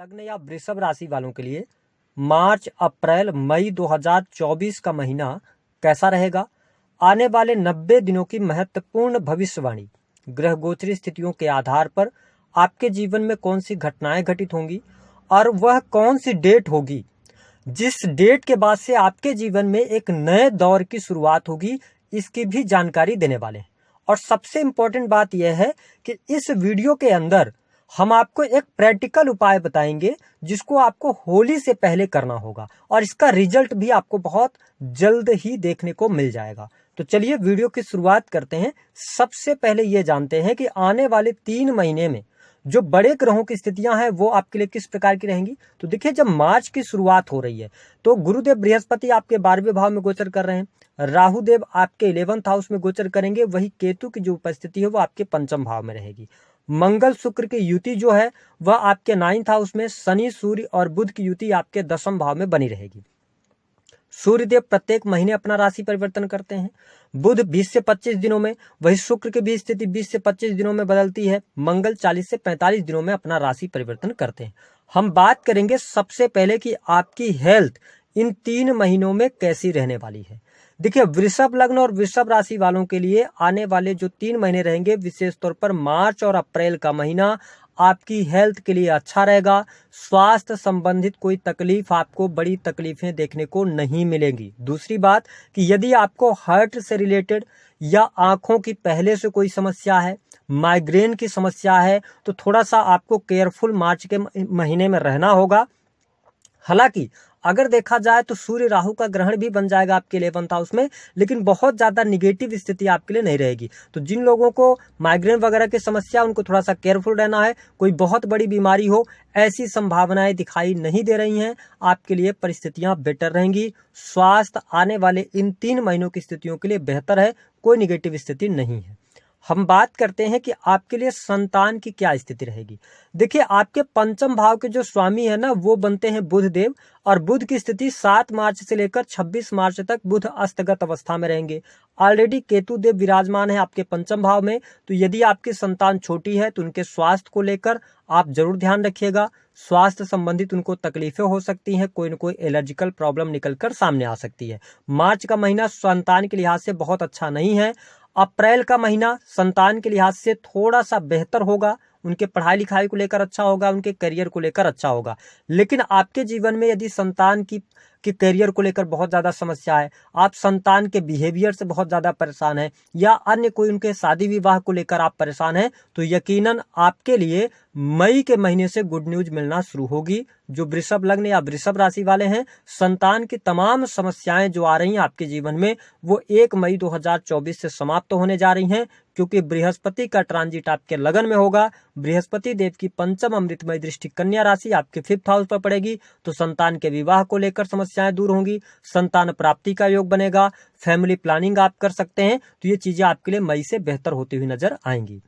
लग्न या वृषभ राशि वालों के लिए मार्च अप्रैल मई 2024 का महीना कैसा रहेगा। आने वाले 90 दिनों की महत्वपूर्ण भविष्यवाणी, ग्रह गोचरी स्थितियों के आधार पर आपके जीवन में कौन सी घटनाएं घटित होंगी और वह कौन सी डेट होगी जिस डेट के बाद से आपके जीवन में एक नए दौर की शुरुआत होगी, इसकी भी जानकारी देने वाले हैं। और सबसे इंपॉर्टेंट बात यह है कि इस वीडियो के अंदर हम आपको एक प्रैक्टिकल उपाय बताएंगे जिसको आपको होली से पहले करना होगा और इसका रिजल्ट भी आपको बहुत जल्द ही देखने को मिल जाएगा। तो चलिए वीडियो की शुरुआत करते हैं। सबसे पहले ये जानते हैं कि आने वाले 3 महीने में जो बड़े ग्रहों की स्थितियां हैं वो आपके लिए किस प्रकार की रहेंगी। तो देखिए, जब मार्च की शुरुआत हो रही है तो गुरुदेव बृहस्पति आपके 12वें भाव में गोचर कर रहे हैं, राहु देव आपके 11th हाउस में गोचर करेंगे, वही केतु की जो उपस्थिति है वो आपके 5वें भाव में रहेगी। मंगल शुक्र की युति जो है वह आपके 9th हाउस में, शनि सूर्य और बुध की युति आपके 10वें भाव में बनी रहेगी। सूर्यदेव प्रत्येक महीने अपना राशि परिवर्तन करते हैं। बुध 20 से 25 दिनों में, वही शुक्र की भी स्थिति 20 से 25 दिनों में बदलती है। मंगल 40 से 45 दिनों में अपना राशि परिवर्तन करते हैं। हम बात करेंगे सबसे पहले कि आपकी हेल्थ इन 3 महीनों में कैसी रहने वाली है। देखिए, वृषभ लग्न और वृषभ राशि वालों के लिए आने वाले जो 3 महीने रहेंगे, विशेष तौर पर मार्च और अप्रैल का महीना आपकी हेल्थ के लिए अच्छा रहेगा। स्वास्थ्य संबंधित कोई तकलीफ, आपको बड़ी तकलीफें देखने को नहीं मिलेंगी। दूसरी बात कि यदि आपको हार्ट से रिलेटेड या आंखों की पहले से कोई समस्या है, माइग्रेन की समस्या है, तो थोड़ा सा आपको केयरफुल मार्च के महीने में रहना होगा। हालांकि अगर देखा जाए तो सूर्य राहु का ग्रहण भी बन जाएगा आपके 11th हाउस में, लेकिन बहुत ज्यादा निगेटिव स्थिति आपके लिए नहीं रहेगी। तो जिन लोगों को माइग्रेन वगैरह की समस्या, उनको थोड़ा सा केयरफुल रहना है। कोई बहुत बड़ी बीमारी हो ऐसी संभावनाएं दिखाई नहीं दे रही हैं। आपके लिए परिस्थितियां बेटर रहेंगी। स्वास्थ्य आने वाले इन 3 महीनों की स्थितियों के लिए बेहतर है, कोई निगेटिव स्थिति नहीं है। हम बात करते हैं कि आपके लिए संतान की क्या स्थिति रहेगी। देखिए, आपके 5वें भाव के जो स्वामी है ना, वो बनते हैं बुध देव, और बुध की स्थिति 7 मार्च से लेकर 26 मार्च तक बुध अस्तगत अवस्था में रहेंगे। ऑलरेडी केतु देव विराजमान है आपके 5वें भाव में। तो यदि आपकी संतान छोटी है तो उनके स्वास्थ्य को लेकर आप जरूर ध्यान रखिएगा। स्वास्थ्य संबंधित उनको तकलीफें हो सकती हैं, कोई न कोई एलर्जिकल प्रॉब्लम निकलकर सामने आ सकती है। मार्च का महीना संतान के लिहाज से बहुत अच्छा नहीं है। अप्रैल का महीना संतान के लिहाज से थोड़ा सा बेहतर होगा, उनके पढ़ाई लिखाई को लेकर अच्छा होगा, उनके करियर को लेकर अच्छा होगा। लेकिन आपके जीवन में यदि संतान की करियर को लेकर बहुत ज्यादा समस्या है, आप संतान के बिहेवियर से बहुत ज्यादा परेशान हैं, या अन्य कोई उनके शादी विवाह को लेकर आप परेशान हैं, तो यकीनन आपके लिए मई के महीने से गुड न्यूज मिलना शुरू होगी। जो वृषभ लग्न या वृषभ राशि वाले हैं, संतान की तमाम समस्याएं जो आ रही हैं आपके जीवन में, वो 1 मई 2024 से समाप्त होने जा रही हैं, क्योंकि बृहस्पति का ट्रांजिट आपके लगन में होगा। बृहस्पति देव की 5वीं अमृतमय दृष्टि कन्या राशि आपके 5th हाउस पर पड़ेगी। तो संतान के विवाह को लेकर समस्याएं दूर होंगी, संतान प्राप्ति का योग बनेगा, फैमिली प्लानिंग आप कर सकते हैं। तो ये चीजें आपके लिए मई से बेहतर होती हुई नजर आएंगी।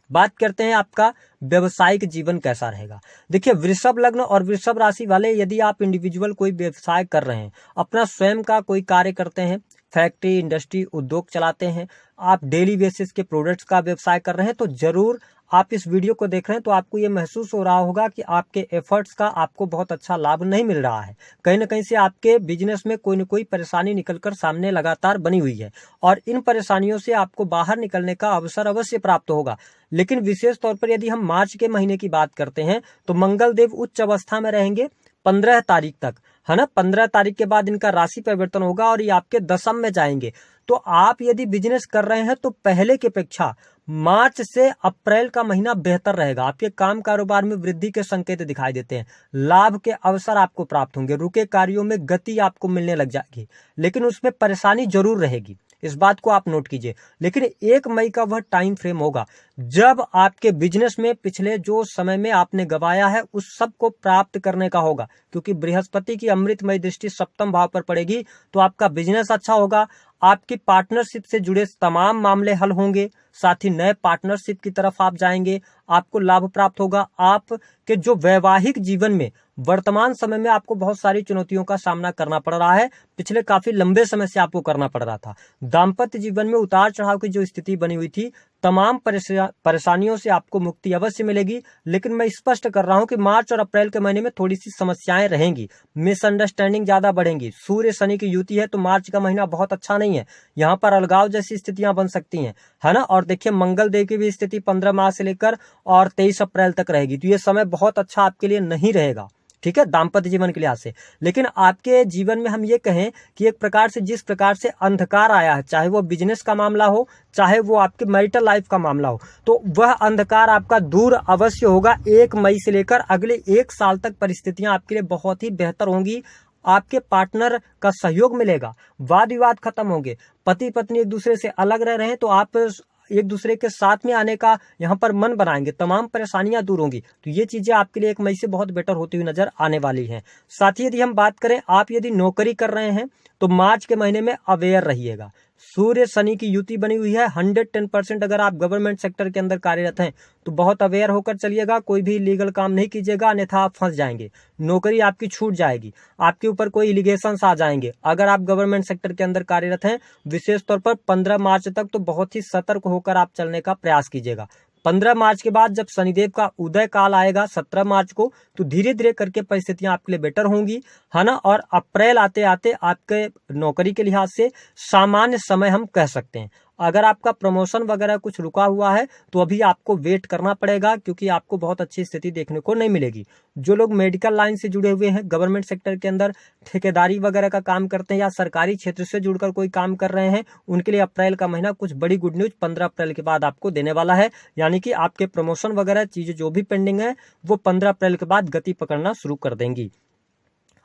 बात करते हैं आपका व्यवसायिक जीवन कैसा रहेगा। देखिए, वृषभ लग्न और वृषभ राशि वाले, यदि आप इंडिविजुअल कोई व्यवसाय कर रहे हैं, अपना स्वयं का कोई कार्य करते हैं, फैक्ट्री, इंडस्ट्री, उद्योग चलाते हैं, आप डेली बेसिस के प्रोडक्ट्स का व्यवसाय कर रहे हैं, तो जरूर आप इस वीडियो को देख रहे हैं तो आपको ये महसूस हो रहा होगा कि आपके एफर्ट्स का आपको बहुत अच्छा लाभ नहीं मिल रहा है। कहीं ना कहीं से आपके बिजनेस में कोई न कोई परेशानी निकलकर सामने लगातार बनी हुई है, और इन परेशानियों से आपको बाहर निकलने का अवसर अवश्य प्राप्त होगा। लेकिन विशेष तौर पर यदि हम मार्च के महीने की बात करते हैं तो मंगल देव उच्च अवस्था में रहेंगे 15 तारीख तक, है ना। 15 तारीख के बाद इनका राशि परिवर्तन होगा और ये आपके 10वें में जाएंगे। तो आप यदि बिजनेस कर रहे हैं तो पहले की अपेक्षा मार्च से अप्रैल का महीना बेहतर रहेगा। आपके काम कारोबार में वृद्धि के संकेत दिखाई देते हैं, लाभ के अवसर आपको प्राप्त होंगे, रुके कार्यों में गति आपको मिलने लग जाएगी, लेकिन उसमें परेशानी जरूर रहेगी, इस बात को आप नोट कीजिए। लेकिन 1 मई का वह टाइम फ्रेम होगा जब आपके बिजनेस में पिछले जो समय में आपने गवाया है उस सब को प्राप्त करने का होगा, क्योंकि बृहस्पति की अमृतमय दृष्टि 7वें भाव पर पड़ेगी। तो आपका बिजनेस अच्छा होगा, आपकी पार्टनरशिप से जुड़े तमाम मामले हल होंगे, साथ ही नए पार्टनरशिप की तरफ आप जाएंगे, आपको लाभ प्राप्त होगा। आपके जो वैवाहिक जीवन में वर्तमान समय में आपको बहुत सारी चुनौतियों का सामना करना पड़ रहा है, पिछले काफी लंबे समय से आपको करना पड़ रहा था। दाम्पत्य जीवन में उतार चढ़ाव की जो स्थिति बनी हुई थी, तमाम परेशानियों से आपको मुक्ति अवश्य मिलेगी। लेकिन मैं स्पष्ट कर रहा हूं कि मार्च और अप्रैल के महीने में थोड़ी सी समस्याएं रहेंगी, मिसअंडरस्टैंडिंग ज्यादा बढ़ेंगी। सूर्य शनि की युति है तो मार्च का महीना बहुत अच्छा नहीं है, यहाँ पर अलगाव जैसी स्थितियां बन सकती हैं, है ना। और देखिए मंगल देव की भी स्थिति 15 मार्च से लेकर और 23 अप्रैल तक रहेगी, तो ये समय बहुत अच्छा आपके लिए नहीं रहेगा, ठीक है, दाम्पत्य जीवन के लिहाज से। लेकिन आपके जीवन में हम ये कहें कि एक प्रकार से जिस प्रकार से अंधकार आया है, चाहे वो बिजनेस का मामला हो, चाहे वो आपके मैरिटल लाइफ का मामला हो, तो वह अंधकार आपका दूर अवश्य होगा। 1 मई से लेकर अगले 1 साल तक परिस्थितियां आपके लिए बहुत ही बेहतर होंगी। आपके पार्टनर का सहयोग मिलेगा, वाद विवाद खत्म होंगे, पति पत्नी एक दूसरे से अलग रह रहे हैं तो आप एक दूसरे के साथ में आने का यहाँ पर मन बनाएंगे, तमाम परेशानियां दूर होंगी। तो ये चीजें आपके लिए 1 मई से बहुत बेटर होती हुई नजर आने वाली हैं। साथ ही यदि हम बात करें, आप यदि नौकरी कर रहे हैं तो मार्च के महीने में अवेयर रहिएगा। सूर्य शनि की युति बनी हुई है, 110%। अगर आप गवर्नमेंट सेक्टर के अंदर कार्यरत हैं तो बहुत अवेयर होकर चलिएगा, कोई भी लीगल काम नहीं कीजिएगा, अन्यथा आप फंस जाएंगे, नौकरी आपकी छूट जाएगी, आपके ऊपर कोई इलिगेशंस आ जाएंगे। अगर आप गवर्नमेंट सेक्टर के अंदर कार्यरत हैं, विशेष तौर पर 15 मार्च तक तो बहुत ही सतर्क होकर आप चलने का प्रयास कीजिएगा। 15 मार्च के बाद जब शनिदेव का उदय काल आएगा 17 मार्च को, तो धीरे धीरे करके परिस्थितियां आपके लिए बेटर होंगी, है ना। और अप्रैल आते आते आपके नौकरी के लिहाज से सामान्य समय हम कह सकते हैं। अगर आपका प्रमोशन वगैरह कुछ रुका हुआ है तो अभी आपको वेट करना पड़ेगा, क्योंकि आपको बहुत अच्छी स्थिति देखने को नहीं मिलेगी। जो लोग मेडिकल लाइन से जुड़े हुए हैं, गवर्नमेंट सेक्टर के अंदर ठेकेदारी वगैरह का काम करते हैं या सरकारी क्षेत्र से जुड़कर कोई काम कर रहे हैं, उनके लिए अप्रैल का महीना कुछ बड़ी गुड न्यूज 15 अप्रैल के बाद आपको देने वाला है। यानी कि आपके प्रमोशन वगैरह चीजें जो भी पेंडिंग है वो 15 अप्रैल के बाद गति पकड़ना शुरू कर देंगी।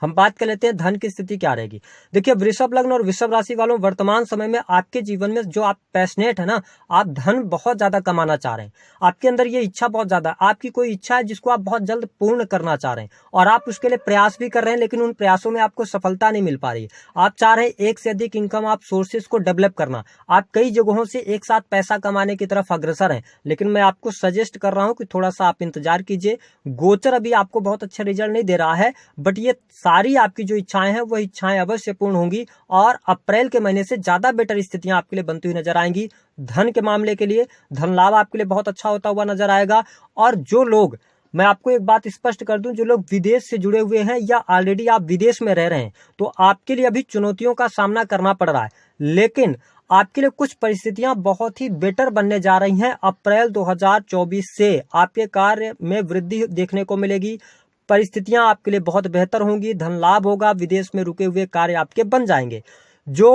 हम बात कर लेते हैं धन की स्थिति क्या रहेगी। देखिए वृषभ लग्न और वृषभ राशि वालों, वर्तमान समय में आपके जीवन में जो आप पैशनेट है ना, आप धन बहुत ज्यादा कमाना चाह रहे हैं, आपके अंदर ये इच्छा बहुत ज्यादा, आपकी कोई इच्छा है जिसको आप बहुत जल्द पूर्ण करना चाह रहे हैं और आप उसके लिए प्रयास भी कर रहे हैं, लेकिन उन प्रयासों में आपको सफलता नहीं मिल पा रही है। आप चाह रहे हैं एक से अधिक इनकम आप सोर्सेज को डेवलप करना, आप कई जगहों से एक साथ पैसा कमाने की तरफ अग्रसर हैं, लेकिन मैं आपको सजेस्ट कर रहा हूं कि थोड़ा सा आप इंतजार कीजिए। गोचर अभी आपको बहुत अच्छा रिजल्ट नहीं दे रहा है, बट ये सारी आपकी जो इच्छाएं हैं वो इच्छाएं अवश्य पूर्ण होंगी और अप्रैल के महीने से ज्यादा बेटर स्थितियां आपके लिए बनती हुई नजर आएंगी। धन के मामले के लिए धन लाभ आपके लिए बहुत अच्छा होता हुआ नजर आएगा। और जो लोग, मैं आपको एक बात स्पष्ट कर दूं, जो लोग विदेश से जुड़े हुए हैं या ऑलरेडी आप विदेश में रह रहे हैं, तो आपके लिए अभी चुनौतियों का सामना करना पड़ रहा है, लेकिन आपके लिए कुछ परिस्थितियां बहुत ही बेटर बनने जा रही हैं। अप्रैल 2024 से आपके कार्य में वृद्धि देखने को मिलेगी, परिस्थितियां आपके लिए बहुत बेहतर होंगी, धन लाभ होगा, विदेश में रुके हुए कार्य आपके बन जाएंगे। जो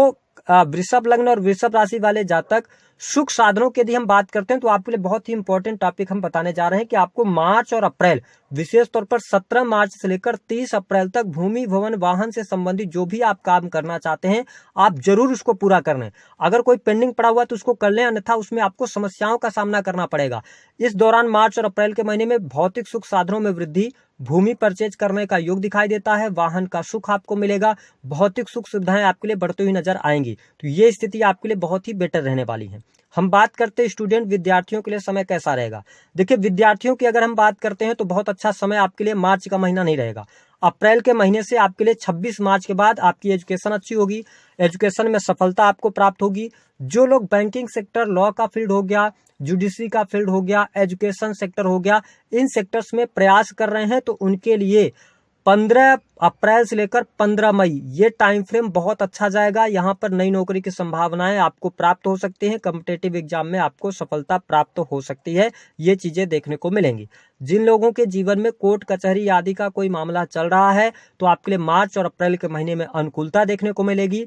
वृषभ लग्न और वृषभ राशि वाले जातक सुख साधनों की यदि हम बात करते हैं तो आपके लिए बहुत ही इंपॉर्टेंट टॉपिक हम बताने जा रहे हैं कि आपको मार्च और अप्रैल, विशेष तौर पर 17 मार्च से लेकर 30 अप्रैल तक भूमि भवन वाहन से संबंधित जो भी आप काम करना चाहते हैं आप जरूर उसको पूरा कर लें। अगर कोई पेंडिंग पड़ा हुआ तो उसको कर लें, अन्यथा उसमें आपको समस्याओं का सामना करना पड़ेगा। इस दौरान मार्च और अप्रैल के महीने में भौतिक सुख साधनों में वृद्धि, भूमि परचेज करने का योग दिखाई देता है, वाहन का सुख आपको मिलेगा, भौतिक सुख सुविधाएं आपके लिए बढ़ती हुई नजर आएंगी। तो ये स्थिति आपके लिए बहुत ही बेटर रहने वाली है। हम बात करते हैं स्टूडेंट विद्यार्थियों के लिए समय कैसा रहेगा। देखिए विद्यार्थियों की अगर हम बात करते हैं तो बहुत अच्छा समय आपके लिए मार्च का महीना नहीं रहेगा। अप्रैल के महीने से आपके लिए 26 मार्च के बाद आपकी एजुकेशन अच्छी होगी, एजुकेशन में सफलता आपको प्राप्त होगी। जो लोग बैंकिंग सेक्टर, लॉ का फील्ड हो गया, जुडिशरी का फील्ड हो गया, एजुकेशन सेक्टर हो गया, इन सेक्टर्स में प्रयास कर रहे हैं तो उनके लिए 15 अप्रैल से लेकर 15 मई ये टाइम फ्रेम बहुत अच्छा जाएगा। यहाँ पर नई नौकरी की संभावनाएं आपको प्राप्त हो सकती हैं, कॉम्पिटिटिव एग्जाम में आपको सफलता प्राप्त हो सकती है, ये चीजें देखने को मिलेंगी। जिन लोगों के जीवन में कोर्ट कचहरी आदि का कोई मामला चल रहा है तो आपके लिए मार्च और अप्रैल के महीने में अनुकूलता देखने को मिलेगी।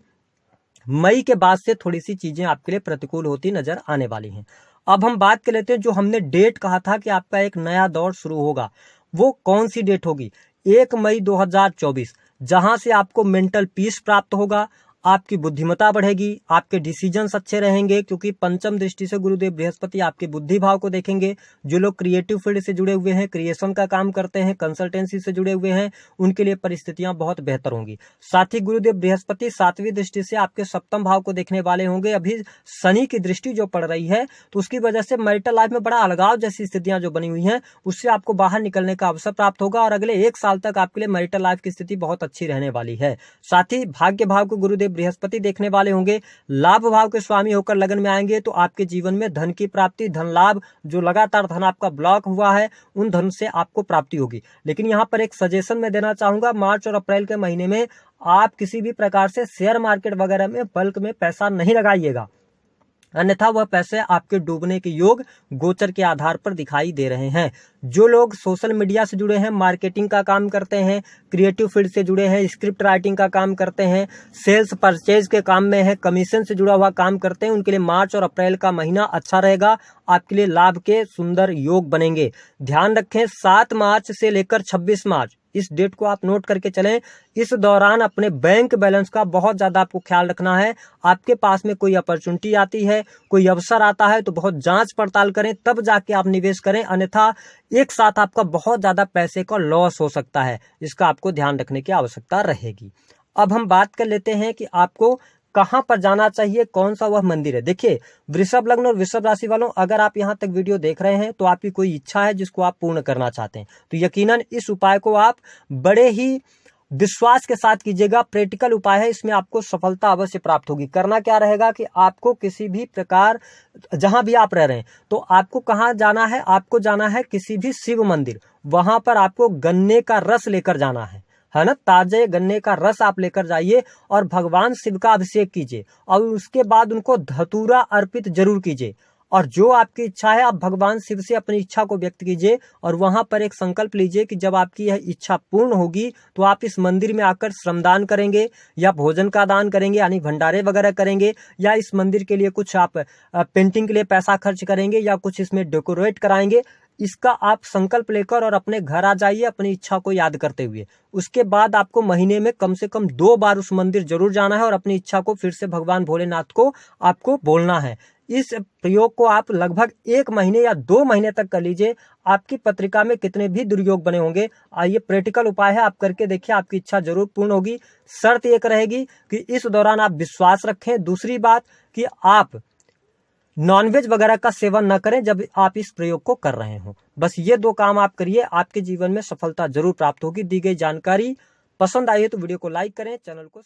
मई के बाद से थोड़ी सी चीजें आपके लिए प्रतिकूल होती नजर आने वाली हैं। अब हम बात कर लेते हैं, जो हमने डेट कहा था कि आपका एक नया दौर शुरू होगा, वो कौन सी डेट होगी? 1 मई 2024, जहां से आपको मेंटल पीस प्राप्त होगा, आपकी बुद्धिमत्ता बढ़ेगी, आपके डिसीजंस अच्छे रहेंगे, क्योंकि पंचम दृष्टि से गुरुदेव बृहस्पति आपके बुद्धि भाव को देखेंगे। जो लोग क्रिएटिव फील्ड से जुड़े हुए हैं, क्रिएशन का काम करते हैं, कंसल्टेंसी से जुड़े हुए हैं, उनके लिए परिस्थितियां बहुत बेहतर होंगी। साथ ही गुरुदेव बृहस्पति 7वीं दृष्टि से आपके सप्तम भाव को देखने वाले होंगे। अभी शनि की दृष्टि जो पड़ रही है तो उसकी वजह से मैरिटल लाइफ में बड़ा अलगाव जैसी स्थितियां जो बनी हुई हैं, उससे आपको बाहर निकलने का अवसर प्राप्त होगा और अगले 1 साल तक आपके लिए मैरिटल लाइफ की स्थिति बहुत अच्छी रहने वाली है। साथ ही भाग्य भाव को गुरुदेव बृहस्पति देखने वाले होंगे, लाभ भाव के स्वामी होकर लगन में आएंगे तो आपके जीवन में धन की प्राप्ति, धन लाभ, जो लगातार धन आपका ब्लॉक हुआ है उन धन से आपको प्राप्ति होगी। लेकिन यहाँ पर एक सजेशन मैं देना चाहूंगा, मार्च और अप्रैल के महीने में आप किसी भी प्रकार से शेयर मार्केट वगैरह में बल्क में पैसा नहीं लगाइएगा, अन्यथा वह पैसे आपके डूबने के योग गोचर के आधार पर दिखाई दे रहे हैं। जो लोग सोशल मीडिया से जुड़े हैं, मार्केटिंग का काम करते हैं, क्रिएटिव फील्ड से जुड़े हैं, स्क्रिप्ट राइटिंग का काम करते हैं, सेल्स परचेज के काम में है, कमीशन से जुड़ा हुआ काम करते हैं, उनके लिए मार्च और अप्रैल का महीना अच्छा रहेगा। आपके लिए लाभ के सुंदर योग बनेंगे। ध्यान रखें 7 मार्च से लेकर 26 मार्च, इस डेट को आप नोट करके चलें। इस दौरान अपने बैंक बैलेंस का बहुत ज्यादा आपको ख्याल रखना है। आपके पास में कोई अपॉर्चुनिटी आती है, कोई अवसर आता है तो बहुत जांच पड़ताल करें, तब जाके आप निवेश करें, अन्यथा एक साथ आपका बहुत ज्यादा पैसे का लॉस हो सकता है। इसका आपको ध्यान रखने की आवश्यकता रहेगी। अब हम बात कर लेते हैं कि आपको कहां पर जाना चाहिए, कौन सा वह मंदिर है। देखिए वृषभ लग्न और वृषभ राशि वालों, अगर आप यहां तक वीडियो देख रहे हैं तो आपकी कोई इच्छा है जिसको आप पूर्ण करना चाहते हैं, तो यकीनन इस उपाय को आप बड़े ही विश्वास के साथ कीजिएगा। प्रैक्टिकल उपाय है, इसमें आपको सफलता अवश्य प्राप्त होगी। करना क्या रहेगा कि आपको किसी भी प्रकार, जहां भी आप रह रहे हैं, तो आपको कहां जाना है, आपको जाना है किसी भी शिव मंदिर। वहां पर आपको गन्ने का रस लेकर जाना है ना, ताजे गन्ने का रस आप लेकर जाइए और भगवान शिव का अभिषेक कीजिए और उसके बाद उनको धतूरा अर्पित जरूर कीजिए। और जो आपकी इच्छा है आप भगवान शिव से अपनी इच्छा को व्यक्त कीजिए और वहां पर एक संकल्प लीजिए कि जब आपकी यह इच्छा पूर्ण होगी तो आप इस मंदिर में आकर श्रमदान करेंगे या भोजन का दान करेंगे, यानी भंडारे वगैरह करेंगे, या इस मंदिर के लिए कुछ आप पेंटिंग के लिए पैसा खर्च करेंगे या कुछ इसमें डेकोरेट कराएंगे। इसका आप संकल्प लेकर और अपने घर आ जाइए अपनी इच्छा को याद करते हुए। उसके बाद आपको महीने में कम से कम 2 बार उस मंदिर जरूर जाना है और अपनी इच्छा को फिर से भगवान भोलेनाथ को आपको बोलना है। इस प्रयोग को आप लगभग 1 महीने या 2 महीने तक कर लीजिए। आपकी पत्रिका में कितने भी दुर्योग बने होंगे, आइए प्रैक्टिकल उपाय है, आप करके देखिए, आपकी इच्छा जरूर पूर्ण होगी। शर्त एक रहेगी कि इस दौरान आप विश्वास रखें। दूसरी बात कि आप नॉनवेज वगैरह का सेवन न करें जब आप इस प्रयोग को कर रहे हो। बस ये 2 काम आप करिए, आपके जीवन में सफलता जरूर प्राप्त होगी। दी गई जानकारी पसंद आई है तो वीडियो को लाइक करें, चैनल को